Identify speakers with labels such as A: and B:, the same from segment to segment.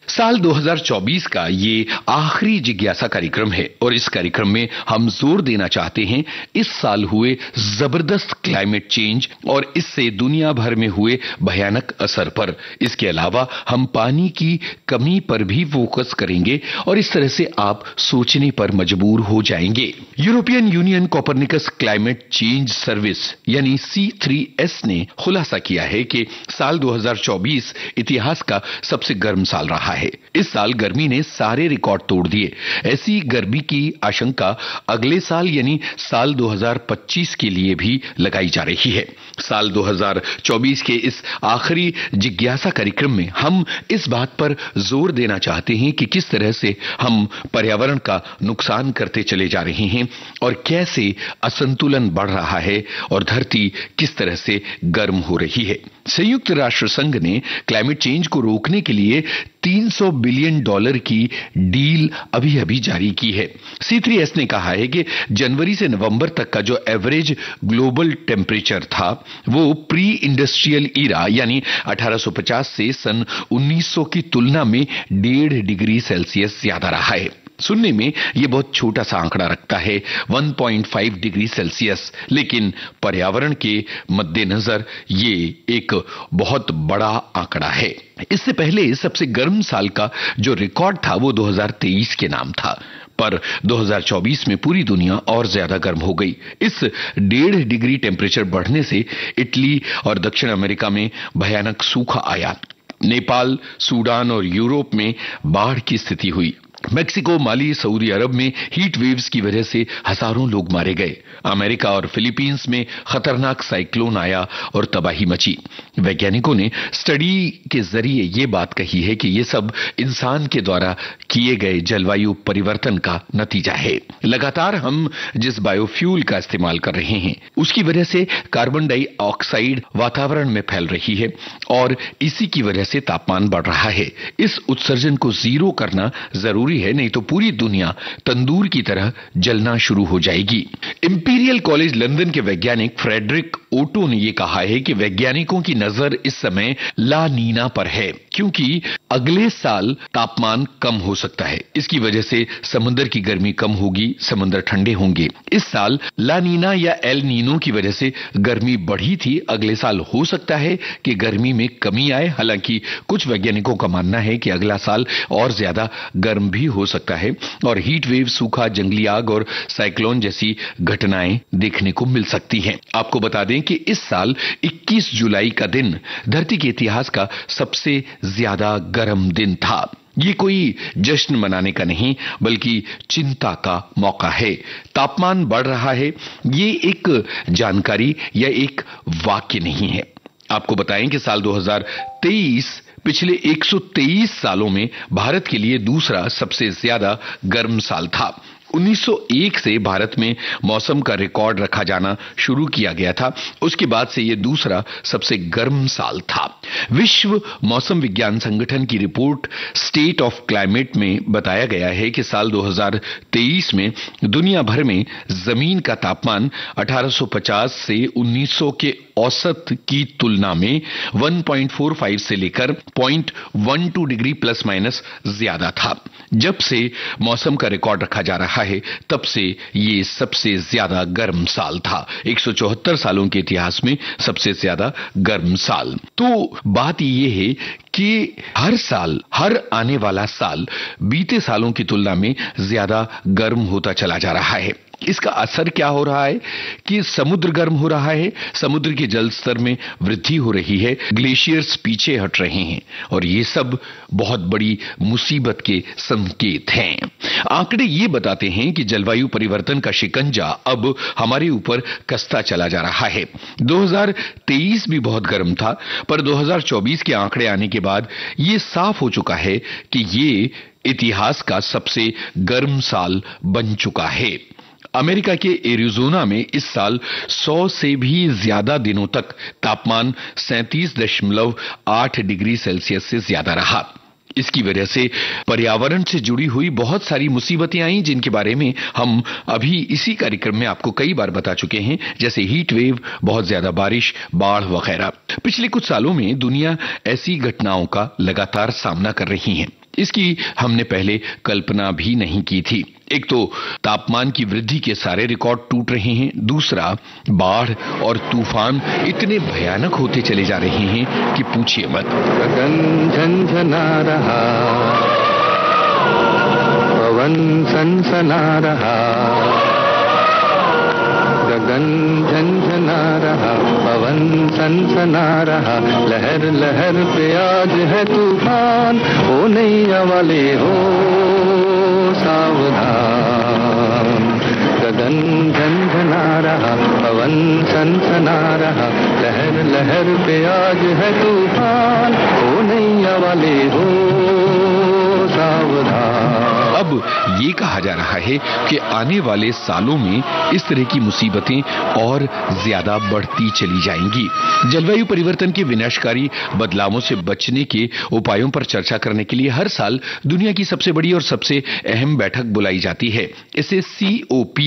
A: साल 2024 का ये आखिरी जिज्ञासा कार्यक्रम है और इस कार्यक्रम में हम जोर देना चाहते हैं इस साल हुए जबरदस्त क्लाइमेट चेंज और इससे दुनिया भर में हुए भयानक असर पर। इसके अलावा हम पानी की कमी पर भी फोकस करेंगे और इस तरह से आप सोचने पर मजबूर हो जाएंगे। European union Copernicus climate change service यानी C3S ने खुलासा किया है कि साल 2024 इतिहास का सबसे गर्म साल रहा है। इस साल गर्मी ने सारे रिकॉर्ड तोड़ दिए। ऐसी गर्मी की आशंका अगले साल यानी साल 2025 के लिए भी लगाई जा रही है। साल 2024 के इस आखिरी जिज्ञासा कार्यक्रम में हम इस बात पर जोर देना चाहते हैं कि किस तरह से हम पर्यावरण का नुकसान करते चले जा रहे हैं और कैसे असंतुलन बढ़ रहा है और धरती किस तरह से गर्म हो रही है। संयुक्त राष्ट्र संघ ने क्लाइमेट चेंज को रोकने के लिए $300 बिलियन की डील अभी जारी की है। C3S ने कहा है कि जनवरी से नवंबर तक का जो एवरेज ग्लोबल टेम्परेचर था वो प्री इंडस्ट्रियल ईरा यानी 1850 से सन 1900 की तुलना में 1.5 डिग्री सेल्सियस ज्यादा रहा है। सुनने में यह बहुत छोटा सा आंकड़ा रखता है 1.5 डिग्री सेल्सियस, लेकिन पर्यावरण के मद्देनजर ये एक बहुत बड़ा आंकड़ा है। इससे पहले सबसे गर्म साल का जो रिकॉर्ड था वो 2023 के नाम था, पर 2024 में पूरी दुनिया और ज्यादा गर्म हो गई। इस 1.5 डिग्री टेम्परेचर बढ़ने से इटली और दक्षिण अमेरिका में भयानक सूखा आया। नेपाल, सूडान और यूरोप में बाढ़ की स्थिति हुई। मेक्सिको, माली, सऊदी अरब में हीट वेव्स की वजह से हजारों लोग मारे गए। अमेरिका और फिलीपींस में खतरनाक साइक्लोन आया और तबाही मची। वैज्ञानिकों ने स्टडी के जरिए ये बात कही है कि ये सब इंसान के द्वारा किए गए जलवायु परिवर्तन का नतीजा है। लगातार हम जिस बायोफ्यूल का इस्तेमाल कर रहे हैं उसकी वजह से कार्बन डाइऑक्साइड वातावरण में फैल रही है और इसी की वजह से तापमान बढ़ रहा है। इस उत्सर्जन को जीरो करना जरूरी है, नहीं तो पूरी दुनिया तंदूर की तरह जलना शुरू हो जाएगी। इंपीरियल कॉलेज लंदन के वैज्ञानिक फ्रेडरिक ओटो ने यह कहा है कि वैज्ञानिकों की नजर इस समय ला नीना पर है, क्योंकि अगले साल तापमान कम हो सकता है। इसकी वजह से समुद्र की गर्मी कम होगी, समुद्र ठंडे होंगे। इस साल ला नीना या एल नीनो की वजह से गर्मी बढ़ी थी। अगले साल हो सकता है कि गर्मी में कमी आए। हालांकि कुछ वैज्ञानिकों का मानना है कि अगला साल और ज्यादा गर्म भी हो सकता है और हीट वेव, सूखा, जंगली आग और साइक्लोन जैसी घटनाएं देखने को मिल सकती हैं। आपको बता दें कि इस साल 21 जुलाई का दिन धरती के इतिहास का सबसे ज्यादा गर्म दिन था। ये कोई जश्न मनाने का नहीं बल्कि चिंता का मौका है। तापमान बढ़ रहा है, ये एक जानकारी या एक वाक्य नहीं है। आपको बताएं कि साल 2023 पिछले 123 सालों में भारत के लिए दूसरा सबसे ज्यादा गर्म साल था। 1901 से भारत में मौसम का रिकॉर्ड रखा जाना शुरू किया गया था। उसके बाद से यह दूसरा सबसे गर्म साल था। विश्व मौसम विज्ञान संगठन की रिपोर्ट स्टेट ऑफ क्लाइमेट में बताया गया है कि साल 2023 में दुनिया भर में जमीन का तापमान 1850 से 1900 के औसत की तुलना में 1.45 से लेकर 0.12 डिग्री प्लस माइनस ज्यादा था। जब से मौसम का रिकॉर्ड रखा जा रहा है तब से ये सबसे ज्यादा गर्म साल था। 174 सालों के इतिहास में सबसे ज्यादा गर्म साल। तो बात ये है कि हर साल, हर आने वाला साल बीते सालों की तुलना में ज्यादा गर्म होता चला जा रहा है। इसका असर क्या हो रहा है कि समुद्र गर्म हो रहा है, समुद्र के जल स्तर में वृद्धि हो रही है, ग्लेशियर्स पीछे हट रहे हैं और ये सब बहुत बड़ी मुसीबत के संकेत हैं। आंकड़े ये बताते हैं कि जलवायु परिवर्तन का शिकंजा अब हमारे ऊपर कसता चला जा रहा है। 2023 भी बहुत गर्म था, पर 2024 के आंकड़े आने के बाद ये साफ हो चुका है कि ये इतिहास का सबसे गर्म साल बन चुका है। अमेरिका के एरिज़ोना में इस साल 100 से भी ज्यादा दिनों तक तापमान 37.8 डिग्री सेल्सियस से ज्यादा रहा। इसकी वजह से पर्यावरण से जुड़ी हुई बहुत सारी मुसीबतें आई, जिनके बारे में हम अभी इसी कार्यक्रम में आपको कई बार बता चुके हैं, जैसे हीट वेव, बहुत ज्यादा बारिश, बाढ़ वगैरह। पिछले कुछ सालों में दुनिया ऐसी घटनाओं का लगातार सामना कर रही है। इसकी हमने पहले कल्पना भी नहीं की थी। एक तो तापमान की वृद्धि के सारे रिकॉर्ड टूट रहे हैं, दूसरा बाढ़ और तूफान इतने भयानक होते चले जा रहे हैं कि पूछिए मत।
B: गगन झंझना रहा, पवन सनसना रहा, गगन झंझना रहा, पवन सनसना रहा, लहर लहर पे आज है तूफान, ओ नैया वाले हो सावधान। गगन झंझना रहा, पवन सनसना रहा, लहर लहर पे आज है तूफान, ओ नैया वाले हो सावधान।
A: अब ये कहा जा रहा है कि आने वाले सालों में इस तरह की मुसीबतें और ज्यादा बढ़ती चली जाएंगी। जलवायु परिवर्तन के विनाशकारी बदलावों से बचने के उपायों पर चर्चा करने के लिए हर साल दुनिया की सबसे बड़ी और सबसे अहम बैठक बुलाई जाती है। इसे COP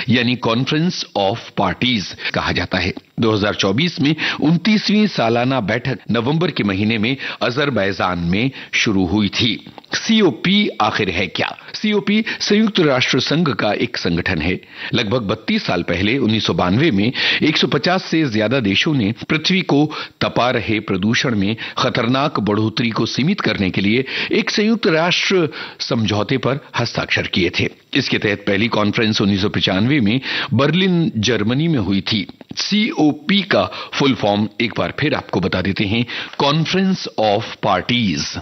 A: यानी कॉन्फ्रेंस ऑफ पार्टीज कहा जाता है। 2024 में 29वीं सालाना बैठक नवंबर के महीने में अजरबैजान में शुरू हुई थी। COP आखिर है क्या? COP संयुक्त राष्ट्र संघ का एक संगठन है। लगभग 32 साल पहले 1992 में 150 से ज्यादा देशों ने पृथ्वी को तपा रहे प्रदूषण में खतरनाक बढ़ोतरी को सीमित करने के लिए एक संयुक्त राष्ट्र समझौते पर हस्ताक्षर किए थे। इसके तहत पहली कॉन्फ्रेंस 1995 में बर्लिन जर्मनी में हुई थी। COP का फुल फॉर्म एक बार फिर आपको बता देते हैं, कॉन्फ्रेंस ऑफ पार्टीज।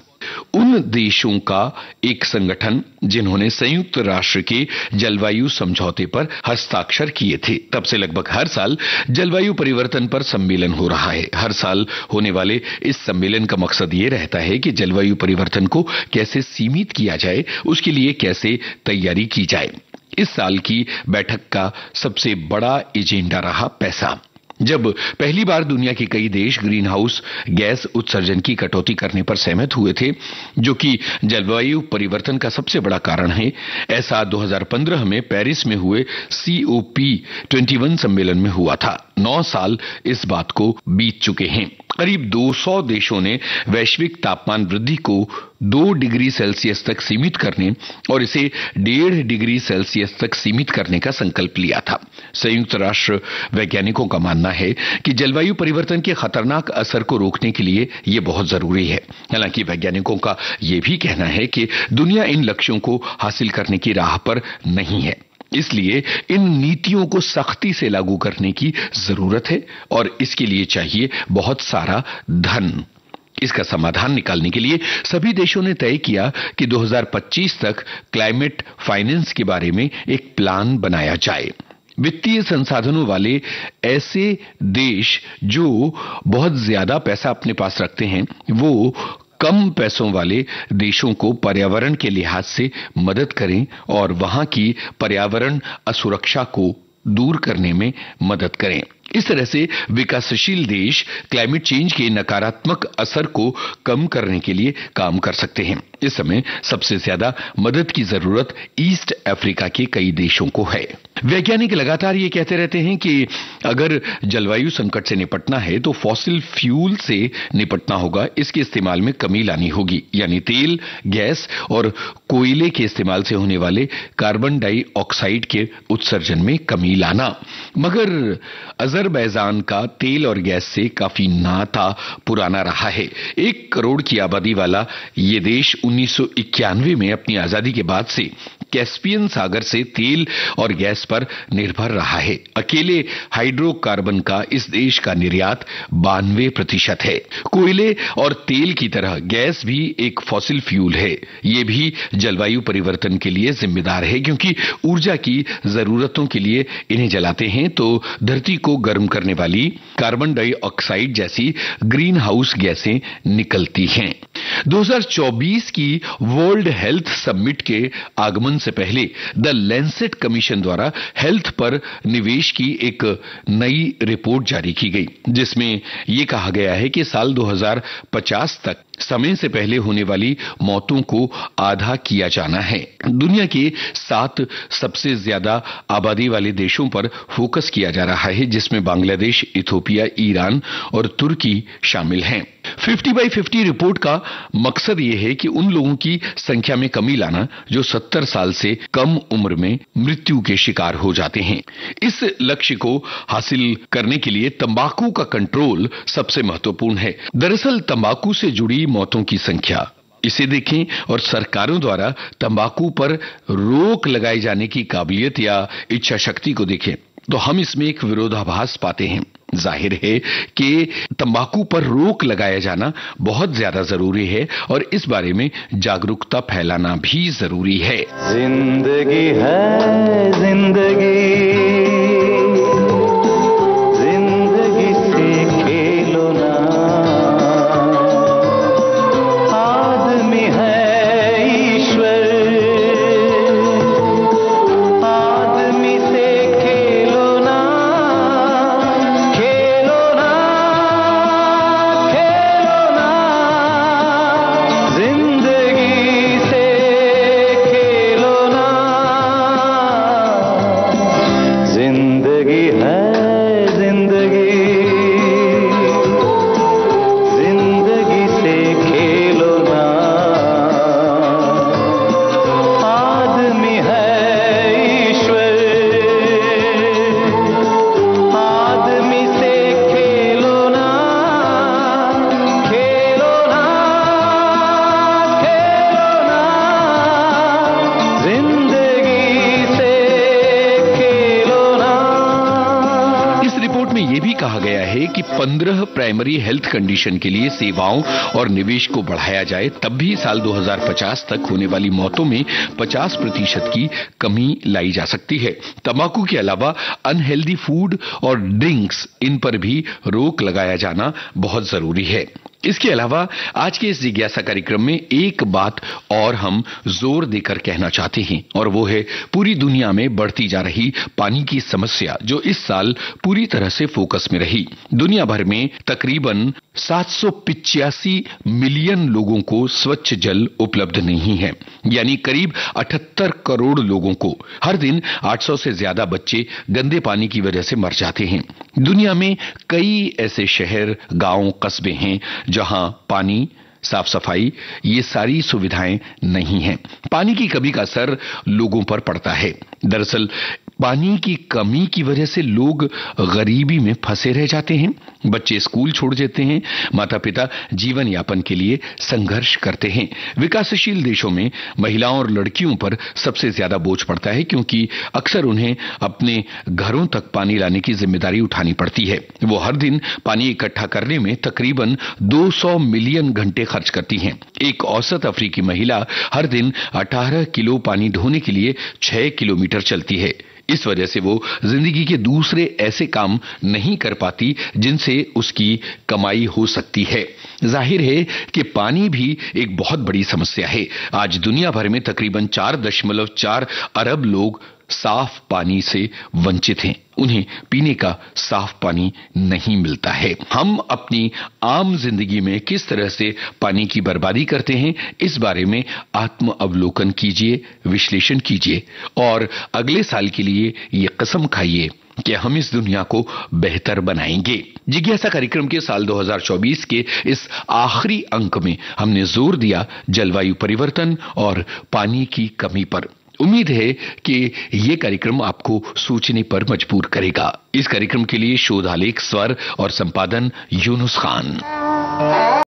A: उन देशों का एक संगठन जिन्होंने संयुक्त राष्ट्र के जलवायु समझौते पर हस्ताक्षर किए थे। तब से लगभग हर साल जलवायु परिवर्तन पर सम्मेलन हो रहा है। हर साल होने वाले इस सम्मेलन का मकसद ये रहता है कि जलवायु परिवर्तन को कैसे सीमित किया जाए, उसके लिए कैसे तैयारी की जाए। इस साल की बैठक का सबसे बड़ा एजेंडा रहा पैसा। जब पहली बार दुनिया के कई देश ग्रीन हाउस गैस उत्सर्जन की कटौती करने पर सहमत हुए थे, जो कि जलवायु परिवर्तन का सबसे बड़ा कारण है। ऐसा 2015 में पेरिस में हुए COP21 सम्मेलन में हुआ था। 9 साल इस बात को बीत चुके हैं। करीब 200 देशों ने वैश्विक तापमान वृद्धि को 2 डिग्री सेल्सियस तक सीमित करने और इसे 1.5 डिग्री सेल्सियस तक सीमित करने का संकल्प लिया था। संयुक्त राष्ट्र वैज्ञानिकों का मानना है कि जलवायु परिवर्तन के खतरनाक असर को रोकने के लिए यह बहुत जरूरी है। हालांकि वैज्ञानिकों का यह भी कहना है कि दुनिया इन लक्ष्यों को हासिल करने की राह पर नहीं है। इसलिए इन नीतियों को सख्ती से लागू करने की जरूरत है और इसके लिए चाहिए बहुत सारा धन। इसका समाधान निकालने के लिए सभी देशों ने तय किया कि 2025 तक क्लाइमेट फाइनेंस के बारे में एक प्लान बनाया जाए। वित्तीय संसाधनों वाले ऐसे देश जो बहुत ज्यादा पैसा अपने पास रखते हैं, वो कम पैसों वाले देशों को पर्यावरण के लिहाज से मदद करें और वहां की पर्यावरण असुरक्षा को दूर करने में मदद करें। इस तरह से विकासशील देश क्लाइमेट चेंज के नकारात्मक असर को कम करने के लिए काम कर सकते हैं। इस समय सबसे ज्यादा मदद की जरूरत ईस्ट अफ्रीका के कई देशों को है। वैज्ञानिक लगातार ये कहते रहते हैं कि अगर जलवायु संकट से निपटना है तो फॉसिल फ्यूल से निपटना होगा। इसके इस्तेमाल में कमी लानी होगी, यानी तेल, गैस और कोयले के इस्तेमाल से होने वाले कार्बन डाइऑक्साइड के उत्सर्जन में कमी लाना। मगर अजरबैजान का तेल और गैस से काफी नाता पुराना रहा है। 1 करोड़ की आबादी वाला ये देश 1991 में अपनी आजादी के बाद से कैस्पियन सागर से तेल और गैस पर निर्भर रहा है। अकेले हाइड्रोकार्बन का इस देश का निर्यात 92% है। कोयले और तेल की तरह गैस भी एक फॉसिल फ्यूल है। ये भी जलवायु परिवर्तन के लिए जिम्मेदार है, क्योंकि ऊर्जा की जरूरतों के लिए इन्हें जलाते हैं तो धरती को गर्म करने वाली कार्बन डाइऑक्साइड जैसी ग्रीन हाउस गैसें निकलती हैं। 2024 की वर्ल्ड हेल्थ समिट के आगमन से पहले द लैंसेट कमीशन द्वारा हेल्थ पर निवेश की एक नई रिपोर्ट जारी की गई, जिसमें यह कहा गया है कि साल 2050 तक समय से पहले होने वाली मौतों को आधा किया जाना है। दुनिया के 7 सबसे ज्यादा आबादी वाले देशों पर फोकस किया जा रहा है, जिसमें बांग्लादेश, इथियोपिया, ईरान और तुर्की शामिल हैं। 50/50 रिपोर्ट का मकसद यह है कि उन लोगों की संख्या में कमी लाना जो 70 साल से कम उम्र में मृत्यु के शिकार हो जाते हैं। इस लक्ष्य को हासिल करने के लिए तंबाकू का कंट्रोल सबसे महत्वपूर्ण है। दरअसल तंबाकू से जुड़ी मौतों की संख्या, इसे देखें और सरकारों द्वारा तंबाकू पर रोक लगाए जाने की काबिलियत या इच्छा शक्ति को देखें तो हम इसमें एक विरोधाभास पाते हैं। जाहिर है कि तंबाकू पर रोक लगाया जाना बहुत ज्यादा जरूरी है और इस बारे में जागरूकता फैलाना भी जरूरी है।
B: जिंदगी है जिंदगी, जिंदगी से खेलो ना, आदमी है ईश्वर, आदमी से खेलो ना, खेलो ना, खेलो ना, जिंदगी से खेलो ना, जिंदगी है जिंदगी, जिंदगी से खेलो ना, आदमी है ईश्वर, आदमी से खेलो ना, खेलो ना, खेलो ना, जिंदगी से खेलो ना।
A: इस रिपोर्ट में यह भी कहा गया है कि 15 प्राइमरी हेल्थ कंडीशन के लिए सेवाओं और निवेश को बढ़ाया जाए, तब भी साल 2050 तक होने वाली मौतों में 50% की कमी लाई जा सकती है। तंबाकू के अलावा अनहेल्दी फूड और ड्रिंक्स, इन पर भी रोक लगाया जाना बहुत जरूरी है। इसके अलावा आज के इस जिज्ञासा कार्यक्रम में एक बात और हम जोर देकर कहना चाहते हैं और वो है पूरी दुनिया में बढ़ती जा रही पानी की समस्या, जो इस साल पूरी तरह से फोकस में रही। दुनिया भर में तकरीबन 785 मिलियन लोगों को स्वच्छ जल उपलब्ध नहीं है, यानी करीब 78 करोड़ लोगों को। हर दिन 800 से ज्यादा बच्चे गंदे पानी की वजह से मर जाते हैं। दुनिया में कई ऐसे शहर, गांव, कस्बे हैं जहां पानी, साफ सफाई, ये सारी सुविधाएं नहीं हैं। पानी की कमी का असर लोगों पर पड़ता है। दरअसल पानी की कमी की वजह से लोग गरीबी में फंसे रह जाते हैं, बच्चे स्कूल छोड़ देते हैं, माता पिता जीवन यापन के लिए संघर्ष करते हैं। विकासशील देशों में महिलाओं और लड़कियों पर सबसे ज्यादा बोझ पड़ता है, क्योंकि अक्सर उन्हें अपने घरों तक पानी लाने की जिम्मेदारी उठानी पड़ती है। वो हर दिन पानी इकट्ठा करने में तकरीबन 200 मिलियन घंटे खर्च करती हैं। एक औसत अफ्रीकी महिला हर दिन 18 किलो पानी ढोने के लिए 6 किलोमीटर चलती है। इस वजह से वो जिंदगी के दूसरे ऐसे काम नहीं कर पाती जिनसे उसकी कमाई हो सकती है। जाहिर है कि पानी भी एक बहुत बड़ी समस्या है। आज दुनिया भर में तकरीबन 4.4 अरब लोग साफ पानी से वंचित हैं। उन्हें पीने का साफ पानी नहीं मिलता है। हम अपनी आम जिंदगी में किस तरह से पानी की बर्बादी करते हैं, इस बारे में आत्म अवलोकन कीजिए, विश्लेषण कीजिए और अगले साल के लिए ये कसम खाइए कि हम इस दुनिया को बेहतर बनाएंगे। जिज्ञासा कार्यक्रम के साल 2024 के इस आखिरी अंक में हमने जोर दिया जलवायु परिवर्तन और पानी की कमी पर। उम्मीद है कि ये कार्यक्रम आपको सोचने पर मजबूर करेगा। इस कार्यक्रम के लिए शोध आलेख, स्वर और संपादन यूनुस खान।